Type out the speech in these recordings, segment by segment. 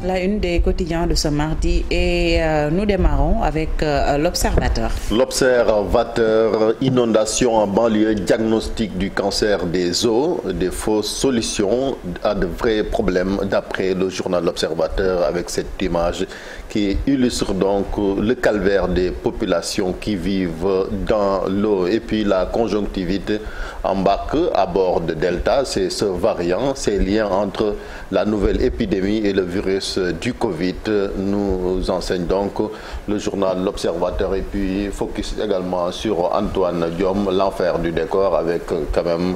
La une des quotidiens de ce mardi et nous démarrons avec l'Observateur. L'Observateur, inondation en banlieue, diagnostic du cancer des os, des fausses solutions à de vrais problèmes d'après le journal L'Observateur avec cette image qui illustre donc le calvaire des populations qui vivent dans l'eau et puis la conjonctivite embarque à bord de Delta, c'est ce variant, ces liens entre la nouvelle épidémie et le virus du Covid nous enseigne donc le journal L'Observateur et puis focus également sur Antoine Diome, l'enfer du décor avec quand même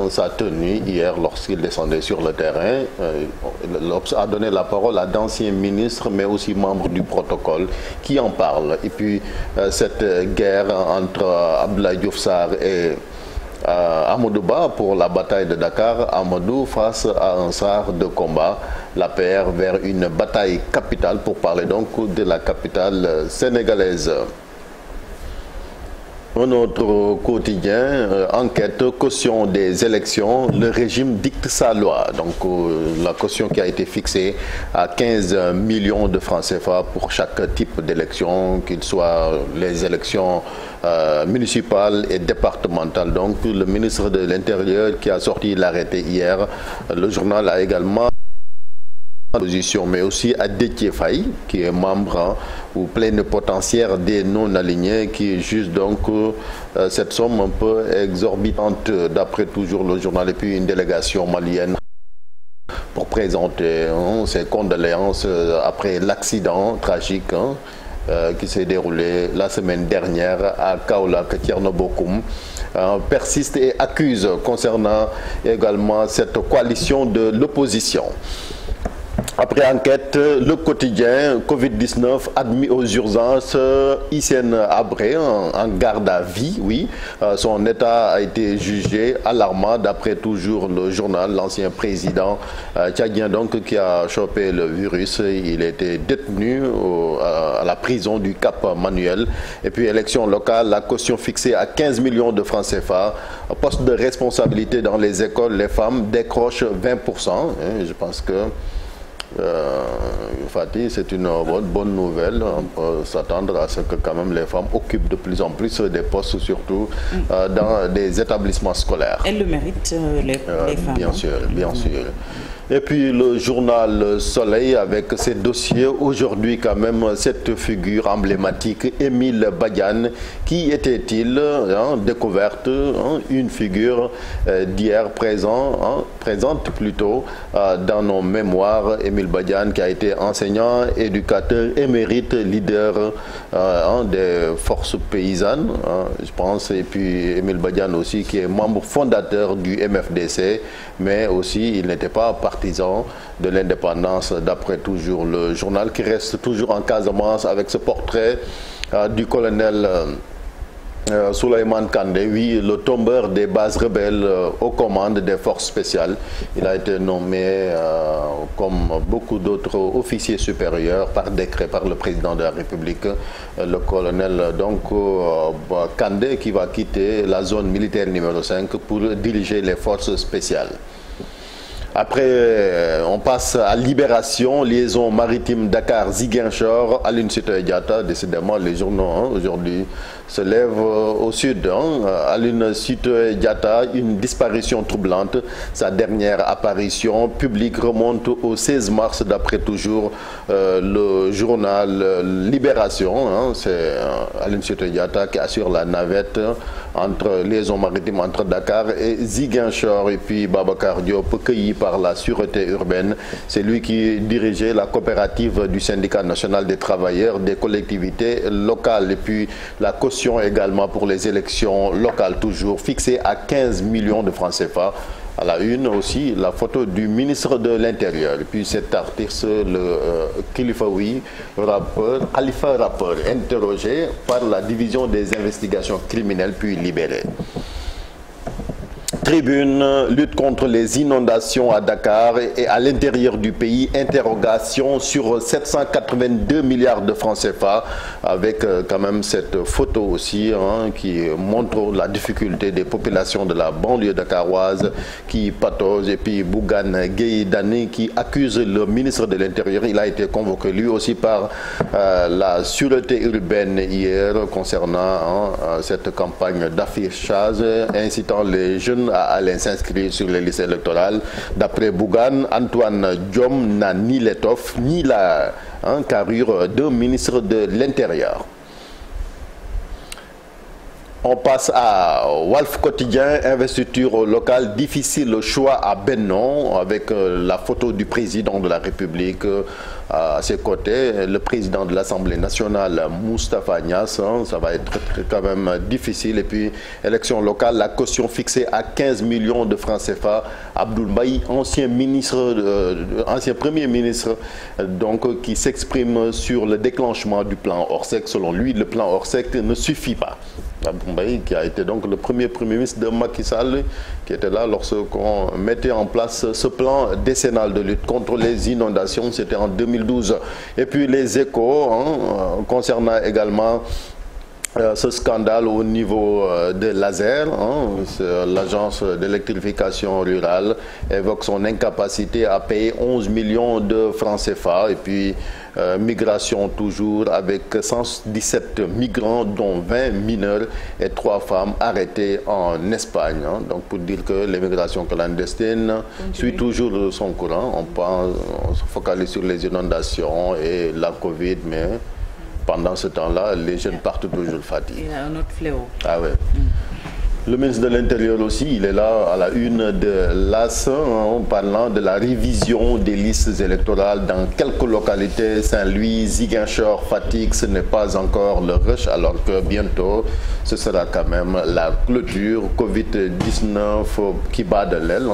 sa tenue hier lorsqu'il descendait sur le terrain. L'Obs a donné la parole à d'anciens ministres mais aussi membres du protocole qui en parlent. Et puis cette guerre entre Abdoulaye Diouf Sarr et Amadou Ba pour la bataille de Dakar, Amadou face à un Sarr de combat, la PR vers une bataille capitale pour parler donc de la capitale sénégalaise. Un autre quotidien, enquête, caution des élections, le régime dicte sa loi. Donc la caution qui a été fixée à 15 millions de francs CFA pour chaque type d'élection, qu'il soit les élections municipales et départementales. Donc le ministre de l'Intérieur qui a sorti l'arrêté hier, le journal a également position, mais aussi à Déthié Faye, qui est membre ou plénipotentiaire des non-alignés, qui juge donc cette somme un peu exorbitante, d'après toujours le journal, et puis une délégation malienne pour présenter ses condoléances après l'accident tragique qui s'est déroulé la semaine dernière à Kaolack. Thierno Bokoum persiste et accuse concernant également cette coalition de l'opposition. Après enquête, le quotidien, Covid-19 admis aux urgences, Hissène Habré en garde à vie, oui. Son état a été jugé alarmant d'après toujours le journal, l'ancien président tchadien donc qui a chopé le virus. Il était détenu à la prison du Cap Manuel. Et puis élection locale, la caution fixée à 15 millions de francs CFA. Poste de responsabilité dans les écoles, les femmes décrochent 20%. Je pense que Fatih, c'est une bonne nouvelle. On peut s'attendre à ce que quand même les femmes occupent de plus en plus des postes, surtout dans des établissements scolaires. Elles le méritent, les femmes. Bien sûr, bien sûr. Et puis le journal Soleil avec ses dossiers. Aujourd'hui quand même cette figure emblématique, Émile Badiane. Qui était-il? Découverte, une figure d'hier présente plutôt dans nos mémoires. Émile Badiane qui a été enseignant, éducateur, émérite, leader des forces paysannes, je pense. Et puis Émile Badiane aussi qui est membre fondateur du MFDC, mais aussi il n'était pas partisan de l'indépendance d'après toujours le journal qui reste toujours en Casamance avec ce portrait du colonel Souleymane Kandé, oui, le tombeur des bases rebelles aux commandes des forces spéciales. Il a été nommé comme beaucoup d'autres officiers supérieurs par décret par le président de la République, le colonel donc Kandé qui va quitter la zone militaire numéro 5 pour diriger les forces spéciales. Après, on passe à Libération, liaison maritime Dakar-Ziguinchor, Aline Sitoé Diatta. Décidément, les journaux aujourd'hui se lèvent au sud. Aline Sitoé Diatta, une disparition troublante. Sa dernière apparition publique remonte au 16 mars, d'après toujours le journal Libération. C'est Aline Sitoé Diatta qui assure la navette entre liaison maritime entre Dakar et Ziguinchor. Et puis Babacar Diop, cueilli par la sûreté urbaine. C'est lui qui dirigeait la coopérative du syndicat national des travailleurs des collectivités locales. Et puis la caution également pour les élections locales, toujours fixée à 15 millions de francs CFA. À la une aussi, la photo du ministre de l'Intérieur. Et puis cet artiste, le Khalifa rappeur, interrogé par la division des investigations criminelles puis libéré. Tribune, lutte contre les inondations à Dakar et à l'intérieur du pays, interrogation sur 782 milliards de francs CFA, avec quand même cette photo aussi qui montre la difficulté des populations de la banlieue dakaroise qui pataugent, et puis Bougane Gueye Dany qui accuse le ministre de l'Intérieur. Il a été convoqué lui aussi par la sûreté urbaine hier concernant cette campagne d'affichage incitant les jeunes à aller s'inscrire sur les listes électorales. D'après Bougane, Antoine Diome n'a ni l'étoffe ni la carrure de ministre de l'Intérieur. On passe à Walf Quotidien, investiture locale, difficile choix à Benno, avec la photo du président de la République à ses côtés, le président de l'Assemblée nationale, Moustapha Niasse. Ça va être quand même difficile. Et puis, élection locale, la caution fixée à 15 millions de francs CFA. Abdoul Mbaye, ancien premier ministre, donc, qui s'exprime sur le déclenchement du plan Orsec. Selon lui, le plan Orsec ne suffit pas. Abdoul Mbaye, qui a été donc le premier ministre de Macky Sall, qui était là lorsqu'on mettait en place ce plan décennal de lutte contre les inondations. C'était en 2012. Et puis les échos concernant également ce scandale au niveau de l'ASER, l'agence d'électrification rurale, évoque son incapacité à payer 11 millions de francs CFA. Et puis migration toujours, avec 117 migrants dont 20 mineurs et 3 femmes arrêtées en Espagne. Donc pour dire que l'immigration clandestine suit toujours son courant. On se focalise sur les inondations et la Covid, mais pendant ce temps-là, les jeunes partent toujours fatigués. Il y a un autre fléau. Ah ouais. Le ministre de l'Intérieur aussi, il est là à la une de l'AS en parlant de la révision des listes électorales dans quelques localités, Saint-Louis, Ziguinchor, Fatick. Ce n'est pas encore le rush, alors que bientôt, ce sera quand même la clôture. Covid-19 qui bat de l'aile.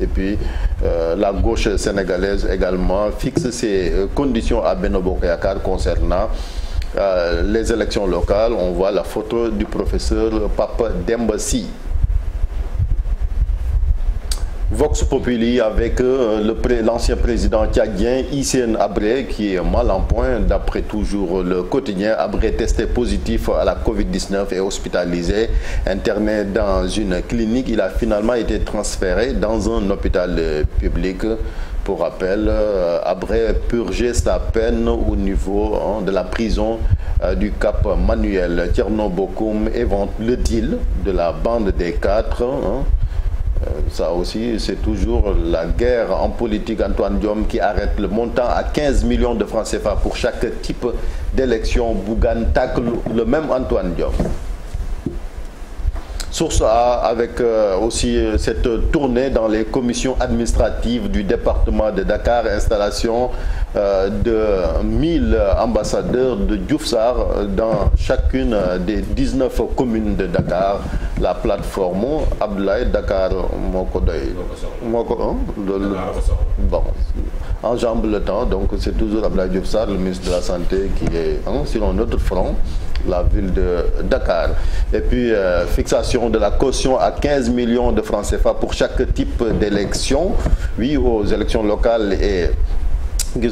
Et puis, la gauche sénégalaise également fixe ses conditions à Benno Bokk Yakaar concernant les élections locales. On voit la photo du professeur Papa Demba Sy. Vox Populi avec l'ancien président tchadien Hissène Habré qui est mal en point. D'après toujours le quotidien, Habré testé positif à la Covid-19 et hospitalisé, interné dans une clinique. Il a finalement été transféré dans un hôpital public. Pour rappel, Habré purgeait sa peine au niveau de la prison du Cap Manuel. Thierno Bocoum évente le deal de la bande des 4. Ça aussi, c'est toujours la guerre en politique. Antoine Diome qui arrête le montant à 15 millions de francs CFA pour chaque type d'élection. Bougane tacle le même Antoine Diome. Source A avec aussi cette tournée dans les commissions administratives du département de Dakar, installation de 1000 ambassadeurs de Diouf Sarr dans chacune des 19 communes de Dakar. La plateforme Abdoulaye Dakar Mokodoy. Bon, enjambe le temps, donc c'est toujours Abdoulaye Diouf Sarr, le ministre de la Santé, qui est sur un autre front, la ville de Dakar. Et puis fixation de la caution à 15 millions de francs CFA pour chaque type d'élection. Oui, aux élections locales et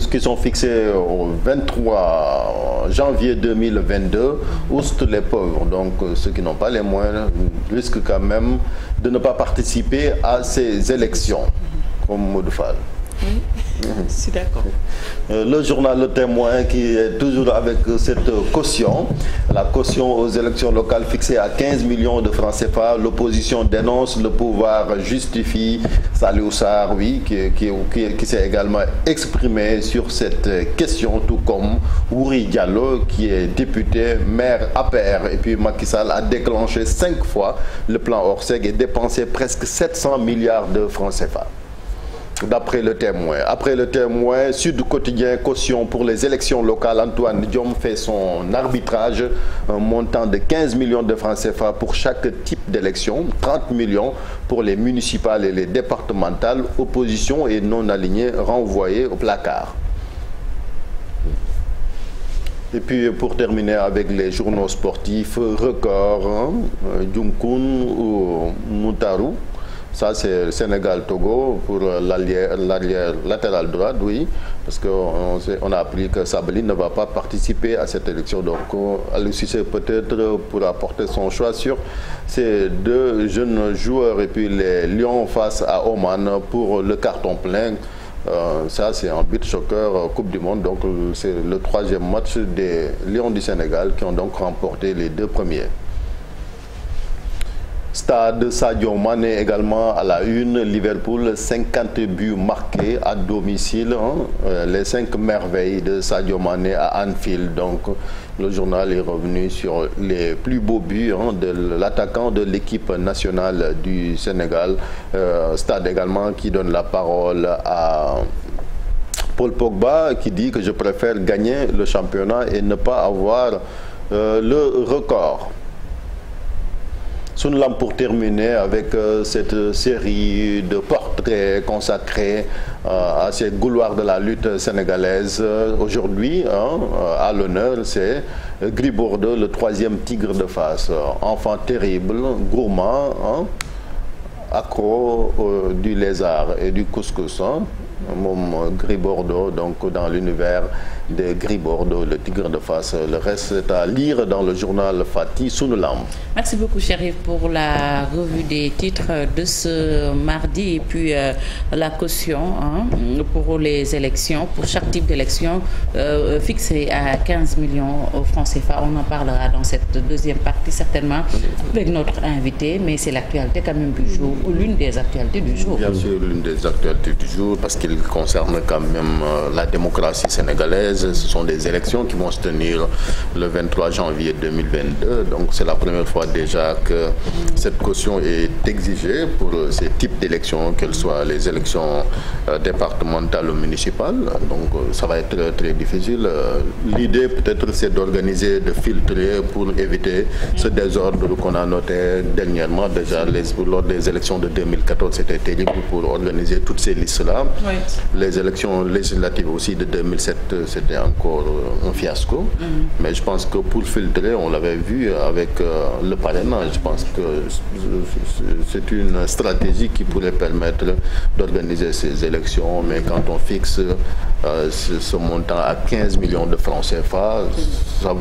qui sont fixées au 23 janvier 2022, outre les pauvres. Donc ceux qui n'ont pas les moyens risquent quand même de ne pas participer à ces élections, comme Modou Fall. Oui, je suis d'accord. Le journal Le Témoin qui est toujours avec cette caution, la caution aux élections locales fixée à 15 millions de francs CFA. L'opposition dénonce, le pouvoir justifie. Saliou Sarr, oui, qui s'est également exprimé sur cette question, tout comme Ouri Diallo, qui est député, maire APR. Et puis Macky Sall a déclenché 5 fois le plan Orsec et dépensé presque 700 milliards de francs CFA. D'après Le Témoin. Après Le Témoin, Sud Quotidien, caution pour les élections locales. Antoine Diome fait son arbitrage, un montant de 15 millions de francs CFA pour chaque type d'élection, 30 millions pour les municipales et les départementales. Opposition et non alignés renvoyés au placard. Et puis pour terminer avec les journaux sportifs, Record, Djunkoun ou Moutaru. Ça, c'est Sénégal-Togo pour l'arrière latéral droite, oui, parce qu'on a appris que Sabaly ne va pas participer à cette élection. Donc, Aliou Cissé peut-être pourra porter son choix sur ces deux jeunes joueurs. Et puis les Lions face à Oman pour le carton plein. Ça, c'est un beach soccer Coupe du Monde. Donc, c'est le 3e match des Lions du Sénégal qui ont donc remporté les 2 premiers. Stade Sadio Mané également à la une. Liverpool, 50 buts marqués à domicile. Les 5 merveilles de Sadio Mané à Anfield. Donc, le journal est revenu sur les plus beaux buts de l'attaquant de l'équipe nationale du Sénégal. Stade également qui donne la parole à Paul Pogba qui dit que je préfère gagner le championnat et ne pas avoir le record. Sunlam pour terminer avec cette série de portraits consacrés à ces gouloirs de la lutte sénégalaise. Aujourd'hui, à l'honneur, c'est Gris Bordeaux, le 3e tigre de Fass. Enfant terrible, gourmand, accro du lézard et du couscous. Gris Bordeaux, donc dans l'univers de Gris Bordeaux, le tigre de Fass. Le reste est à lire dans le journal Fati Sunulam. Merci beaucoup Chérif pour la revue des titres de ce mardi et puis la caution pour les élections, pour chaque type d'élection fixée à 15 millions francs CFA. On en parlera dans cette deuxième partie certainement avec notre invité, mais c'est l'actualité quand même du jour, ou l'une des actualités du jour. Bien sûr, l'une des actualités du jour parce qu'il concerne quand même la démocratie sénégalaise. Ce sont des élections qui vont se tenir le 23 janvier 2022. Donc c'est la première fois déjà que cette caution est exigée pour ces types d'élections, qu'elles soient les élections départementales ou municipales. Donc ça va être très difficile. L'idée peut-être c'est d'organiser, de filtrer pour éviter ce désordre qu'on a noté dernièrement. Déjà lors des élections de 2014, c'était terrible pour organiser toutes ces listes-là. Oui. Les élections législatives aussi de 2007, c'était encore un fiasco. Mais je pense que pour filtrer, on l'avait vu avec le parrainage. Je pense que c'est une stratégie qui pourrait permettre d'organiser ces élections. Mais quand on fixe ce montant à 15 millions de francs CFA,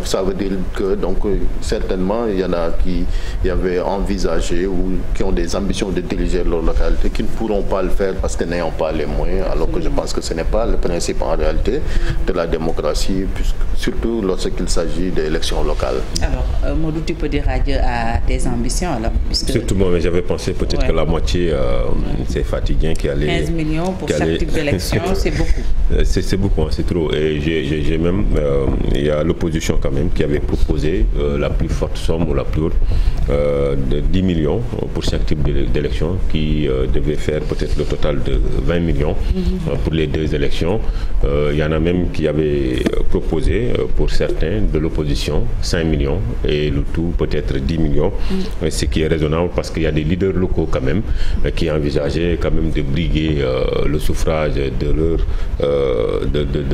ça veut dire que donc, certainement il y en a qui y avaient envisagé ou qui ont des ambitions de diriger leur localité qui ne pourront pas le faire parce que n'ayant pas les moyens, alors que je pense que ce n'est pas le principe en réalité de la démocratie, surtout lorsqu'il s'agit d'élections locales. Alors, Modou, tu peux dire adieu à tes ambitions alors puisque... Surtout moi, mais j'avais pensé peut-être que la moitié, c'est Fatiguien qui allait... 15 millions pour chaque type d'élection, c'est beaucoup. C'est beaucoup, c'est trop. Et j'ai même, il y a l'opposition quand même qui avait proposé la plus forte somme ou la plus haute de 10 millions pour chaque type d'élection qui devait faire peut-être le total de 20 millions pour les 2 élections. Il y en a même qui avaient proposé pour certains de l'opposition 5 millions et le tout peut-être 10 millions, ce qui est raisonnable parce qu'il y a des leaders locaux quand même qui envisageaient quand même de briguer le suffrage de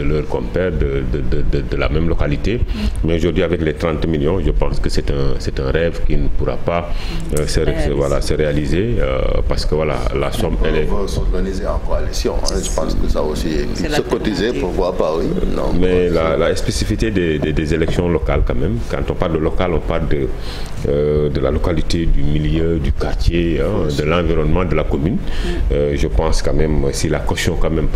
leurs compères de la même localité. Mais aujourd'hui avec les 30 millions, je pense que c'est un rêve qui ne pourra pas se réaliser parce que voilà, la somme elle est... On va s'organiser en coalition. Je pense que ça aussi se cotiser pour voir pas, oui. Non, mais la spécificité des élections locales quand même, quand on parle de local, on parle de la localité, du milieu, du quartier, de l'environnement de la commune. Je pense quand même, si la caution quand même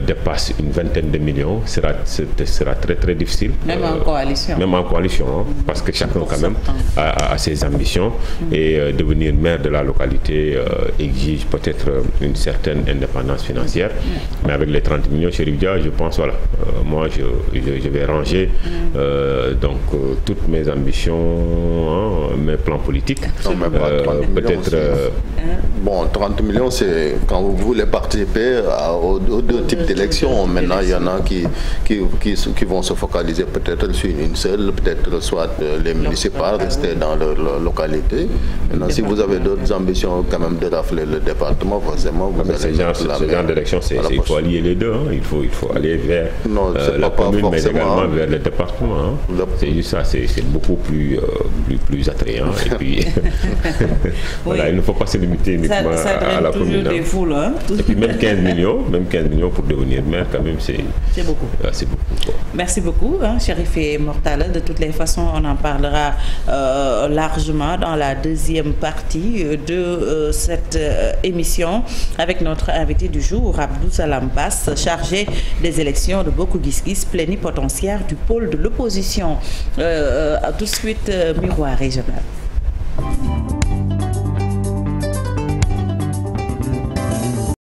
dépasse une vingtaine de millions, sera très très difficile. Même en coalition. Même en coalition, parce que chacun quand même a ses ambitions et devenir maire de la localité exige peut-être une certaine indépendance financière. Mais avec les 30 millions, Chérif Dia, je pense, voilà, moi je vais ranger donc toutes mes ambitions, mes plans politiques. Peut-être... Bon, 30 millions, c'est quand vous voulez participer aux 2 types d'élections. Maintenant, il y en a qui vont se focaliser peut-être sur une seule, peut-être soit les municipales, rester dans leur localité. Maintenant, si vous avez d'autres ambitions quand même de rafler le département, forcément, vous allez... Ce genre d'élection, il faut allier les deux. Il faut aller vers... Non, la commune, mais également vers le département. C'est juste ça, c'est beaucoup plus attrayant. Et puis, voilà, il ne faut pas se limiter uniquement à la commune. Des foules, hein. Et puis même 15 millions pour devenir maire, quand même, c'est beaucoup. C'est beaucoup. Merci beaucoup, Chérif et Mortala. De toutes les façons, on en parlera largement dans la deuxième partie de cette émission avec notre invité du jour, Abdou Salam Bass, chargé des élections de Bokk Gis Gis, plénipotentiaire du pôle de l'opposition. Tout de suite, Miroir régional.